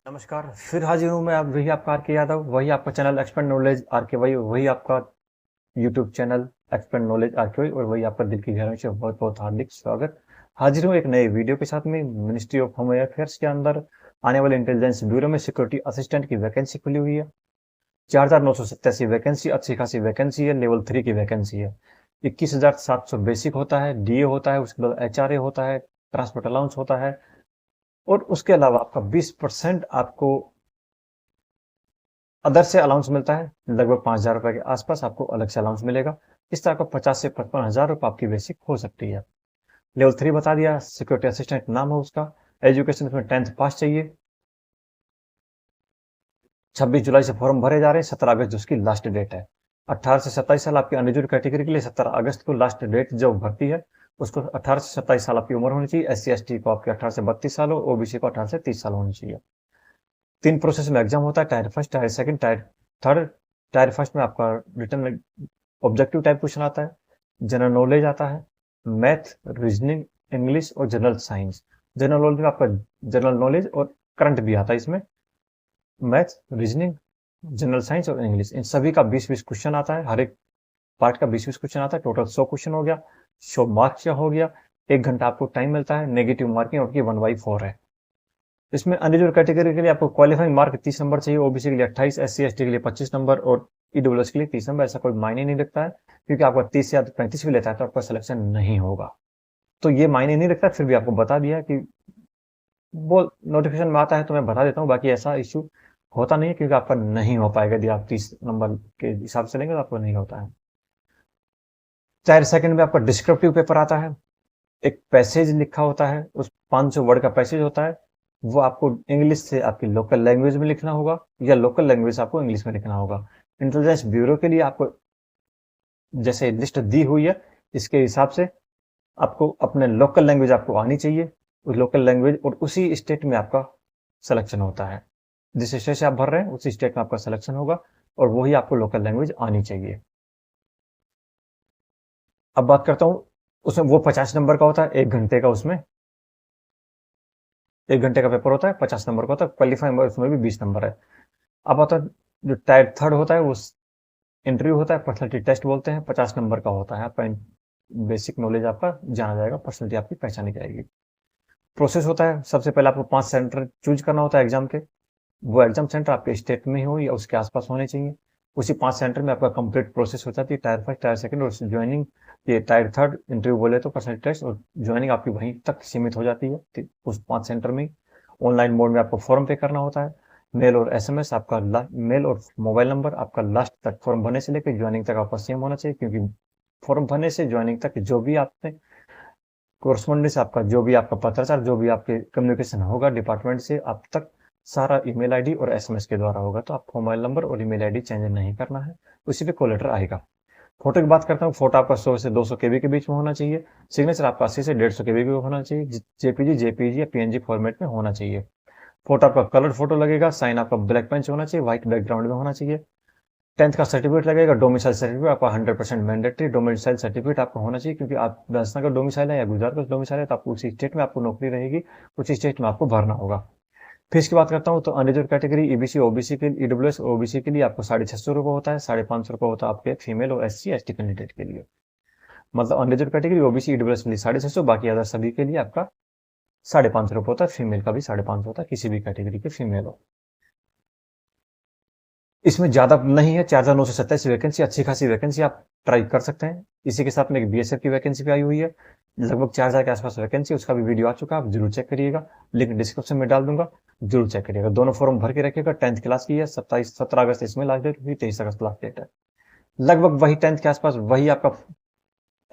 नमस्कार, फिर हाजिर हूँ मैं आप वही आपका आर के यादव, वही आपका channel expand knowledge R K Y, वही आपका YouTube channel expand knowledge R K Y और वही आपका दिल की गहराई से बहुत बहुत हार्दिक स्वागत। हाजिर हूँ एक नए वीडियो के साथ में। मिनिस्ट्री ऑफ होम अफेयर्स के अंदर आने वाले इंटेलिजेंस ब्यूरो में सिक्योरिटी असिस्टेंट की वैकेंसी खुली हुई है। 4,987 वैकेंसी, अच्छी खासी वैकेंसी है, लेवल 3 की वैकेंसी है। 21,700 बेसिक होता है, डीए होता है, उसके बाद एचआरए होता है, ट्रांसपोर्ट अलाउंस होता है और उसके अलावा आपका 20% आपको अदर से अलाउंस मिलता है। लगभग 5,000 रुपए के आसपास आपको अलग से अलाउंस मिलेगा। इस तरह का 50 से 55 हजार रुपए आपकी बेसिक हो सकती है। लेवल 3 बता दिया, सिक्योरिटी असिस्टेंट नाम है उसका। एजुकेशन इसमें 10th पास चाहिए। 26 जुलाई से फॉर्म भरे जा रहे हैं, 17 अगस्त उसकी लास्ट डेट है। 18 से 27 साल आपकी अनरिजर्व कैटेगरी के लिए 17 अगस्त को लास्ट डेट जो भर्ती है। उसको 18 से 27 साल आपकी उम्र होनी चाहिए। SC ST को आपके 18 से 32 साल हो, ओबीसी को 18 से 30 साल होनी चाहिए। 3 प्रोसेस में एग्जाम होता है, tyre first, tyre second, tyre third. Tyre first में आपका रिटर्न ऑब्जेक्टिव टाइप क्वेश्चन आता है, जनरल नॉलेज आता है, मैथ, रीजनिंग, इंग्लिश और जनरल साइंस। जनरल नॉलेज में आपका जनरल नॉलेज और करंट भी आता है इसमें। मैथ, रीजनिंग, जनरल साइंस और इंग्लिश, इन सभी का 20-20 क्वेश्चन आता है। हर एक पार्ट का 20-20 क्वेश्चन आता है। टोटल 100 क्वेश्चन हो गया। 100 मार्क्स का हो गया। 1 घंटा आपको टाइम मिलता है। नेगेटिव मार्किंग आपकी 1/4 है। इसमें अनरिजर्व कैटेगरी के लिए आपको क्वालिफाइंग मार्क 30 नंबर चाहिए, ओबीसी के लिए 28, SC ST के लिए 25 नंबर और ईडब्ल्यूएस के लिए 30 नंबर। ऐसा कोई मायने नहीं रखता है, क्योंकि आपका 30 या 35 भी लेता है तो आपका सिलेक्शन नहीं होगा। तो ये मायने नहीं रखता, फिर भी आपको बता दिया कि वो नोटिफिकेशन में आता है तो मैं बता देता हूँ। बाकी ऐसा इश्यू होता नहीं है, क्योंकि आपका नहीं हो पाएगा। यदि आप 30 नंबर के हिसाब से लेंगे तो आपको नहीं होता है। चार सेकंड में आपका डिस्क्रिप्टिव पेपर आता है। एक पैसेज लिखा होता है, उस 500 वर्ड का पैसेज होता है। वो आपको इंग्लिश से आपकी लोकल लैंग्वेज में लिखना होगा या लोकल लैंग्वेज से आपको इंग्लिश में लिखना होगा। इंटेलिजेंस ब्यूरो के लिए आपको जैसे लिस्ट दी हुई है, इसके हिसाब से आपको अपने लोकल लैंग्वेज आपको आनी चाहिए। उस लोकल लैंग्वेज और उसी स्टेट में आपका सिलेक्शन होता है। जिस स्टेट से आप भर रहे हैं उसी स्टेट में आपका सिलेक्शन होगा और वही आपको लोकल लैंग्वेज आनी चाहिए। अब बात करता हूँ, उसमें वो 50 नंबर का होता है, 1 घंटे का उसमें 1 घंटे का पेपर होता है, 50 नंबर का होता है। क्वालिफाइंग उसमें भी 20 नंबर है। अब आता है जो टायर थर्ड होता है, वो इंटरव्यू होता है, पर्सनैलिटी टेस्ट बोलते हैं, 50 नंबर का होता है। आपका बेसिक नॉलेज आपका जाना जाएगा, पर्सनैलिटी आपकी पहचानी जाएगी। प्रोसेस होता है, सबसे पहले आपको 5 सेंटर चूज करना होता है एग्जाम के। वो एग्जाम सेंटर आपके स्टेट में ही हो या उसके आसपास होने चाहिए। उसी 5 सेंटर में आपका कंप्लीट प्रोसेस हो जाती है, टायर फर्स्ट, टायर सेकंड और ज्वाइनिंग। ये टायर थर्ड इंटरव्यू बोले तो पर्सनल टेस्ट और ज्वाइनिंग आपकी वहीं तक सीमित हो जाती है, उस 5 सेंटर में। ऑनलाइन मोड में आपको फॉर्म पे करना होता है। मेल और एसएमएस आपका मेल और मोबाइल नंबर आपका लास्ट तक फॉर्म भरने से लेकर ज्वाइनिंग तक आपका सेम होना चाहिए, क्योंकि फॉर्म भरने से ज्वाइनिंग तक जो भी आपने कोरस्पोंडेंस, आपका जो भी आपका पत्राचार, जो भी आपके कम्युनिकेशन होगा डिपार्टमेंट से आप तक, सारा ईमेल आईडी और एसएमएस के द्वारा होगा। तो आपको मोबाइल नंबर और ईमेल आईडी चेंज नहीं करना है, उसी पे कॉल लेटर आएगा। फोटो की बात करता हूँ, फोटो आपका 100 से 200 केबी के बीच में होना चाहिए। सिग्नेचर आपका 80 से 150 केबी का होना चाहिए। जेपीजी या पीएनजी फॉर्मेट में होना चाहिए। फोटो आपका कलर फोटो लगेगा। साइन आपका ब्लैक पेन से होना चाहिए, व्हाइट बैकग्राउंड में होना चाहिए। 10th का सर्टिफिकेट लगेगा। डोमिसाइल सर्टिफिकेट आपका 100% मैंडेटरी डोमिसाइल सर्टिफिकेट आपका होना चाहिए, क्योंकि आप राजस्थान का डोमिसाइल है या गुजरात का डोमिसाइल है तो आपको उसी स्टेट में आपको नौकरी रहेगी, उसी स्टेट में आपको भरना होगा। फीस की बात करता हूँ तो अनरिजर्व कैटेगरी ईबीसी ओबीसी के लिए, ईडब्ल्यूएस ओबीसी के लिए आपको 650 रुपये होता है। 550 रुपये होता है आपके फीमेल और SC ST कैंडिडेट के लिए। मतलब अनरिजर्व कैटेगरी ओबीसी ईडब्ल्यूएस के लिए 650, बाकी अदर सभी के लिए आपका 550 रुपये होता है। फीमेल का भी 550 होता है, किसी भी कैटेगरी के फीमेल हो। इसमें ज्यादा नहीं है, 4,927 वैकेंसी, अच्छी खासी वैकेंसी, आप ट्राई कर सकते हैं। इसी के साथ में एक बीएसएफ की वैकेंसी भी आई हुई है, लगभग 4,000 के आसपास वैकेंसी। उसका भी वीडियो आ चुका है, आप जरूर चेक करिएगा, लिंक डिस्क्रिप्शन में डाल दूंगा, जरूर चेक करिएगा। दोनों फॉर्म भर के रखिएगा। 10th क्लास की है, 17 अगस्त इसमें लास्ट डेट हुई, 23 अगस्त लास्ट डेट है। लगभग वही 10th के आसपास वही आपका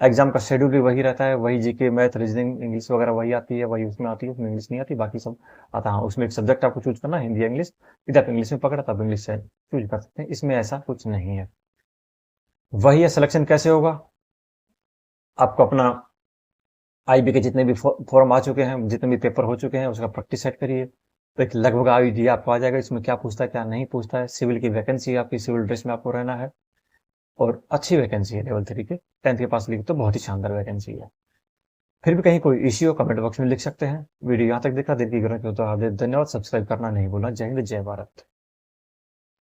एग्जाम का शेड्यूल भी वही रहता है। वही जीके, मैथ, रीजनिंग, इंग्लिश वगैरह वही आती है, वही उसमें आती है। उसमें इंग्लिश नहीं आती, बाकी सब आता है। हाँ, उसमें एक सब्जेक्ट आपको चूज करना है, हिंदी या इंग्लिश। यदि आप इंग्लिश में पकड़ा तो आप इंग्लिश से चूज कर सकते हैं, इसमें ऐसा कुछ नहीं है। वही है, सिलेक्शन कैसे होगा, आपको अपना आईबी के जितने भी फॉर्म आ चुके हैं, जितने भी पेपर हो चुके हैं, उसका प्रैक्टिस सेट करिए तो एक लगभग आइडिया आपको आ जाएगा इसमें क्या पूछता है क्या नहीं पूछता है। सिविल की वैकेंसी है आपकी, सिविल ड्रेस में आपको रहना है और अच्छी वैकेंसी है लेवल 3 के। 10th के पास लिखी तो बहुत ही शानदार वैकेंसी है। फिर भी कहीं कोई इश्यू हो कमेंट बॉक्स में लिख सकते हैं। वीडियो यहाँ तक देखा, दिन की गर्म धन्यवाद। सब्सक्राइब करना नहीं भूलना। जय हिंद, जय भारत।